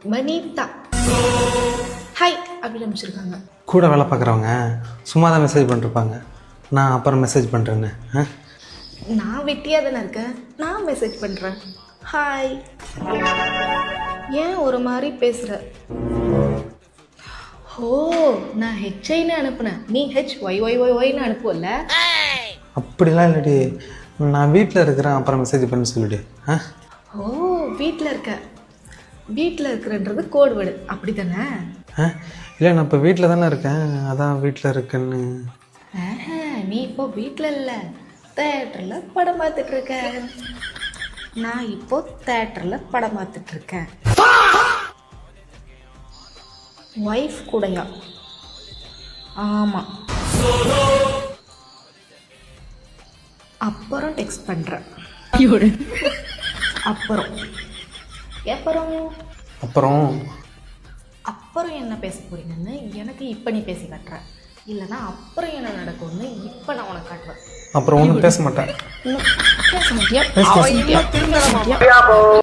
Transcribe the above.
Vanitha hi அப்படின்னு அனுப்பிச்சிருக்காங்க. கூட வேலை பார்க்குறவங்க சும்மா தான் மெசேஜ் பண்ணிருப்பாங்க. நான் அப்புறம் மெசேஜ் பண்ணுறேன்னு. நான் வெட்டியாக தானே இருக்கேன், நான் மெசேஜ் பண்ணுறேன். ஹாய். ஏன் ஒரு மாதிரி பேசுகிற? ஓ, நான் ஹெச்ஐன்னு அனுப்புனேன், நீ HYYYYன்னு அனுப்புவல்ல? அப்படிலாம் இல்லடி, நான் வீட்டில் இருக்கிறேன் அப்புறம் மெசேஜ் பண்ணி சொல்லிடு. ஓ, வீட்டில் இருக்க. வீட்டில் இருக்கிறன்றது கோடு வேர்டு அப்படி தானே? இல்லை, நான் இப்போ வீட்டில் தானே இருக்கேன், அதான் வீட்டில் இருக்கேன்னு. நீ இப்போ வீட்டில் இல்லை, தேட்டரில் படம் பார்த்துட்டு இருக்க. நான் இப்போ தேட்டரில் படம் பார்த்துட்டு இருக்கேன். ஒய்ஃப் கூடயா? ஆமாம். அப்புறம் டெக்ஸ்ட் பண்ணுறேன். அப்புறம் அப்புறம் அப்புறம் அப்புறம் என்ன பேச போறீங்கன்னு எனக்கு இப்போ நீ பேசி காட்டுற, இல்லைன்னா அப்புறம் என்ன நடக்கும்னு இப்போ நான் உனக்கு காட்டுறேன். அப்புறம் ஒன்றும் பேச மாட்டேன். பேச மாட்டியா?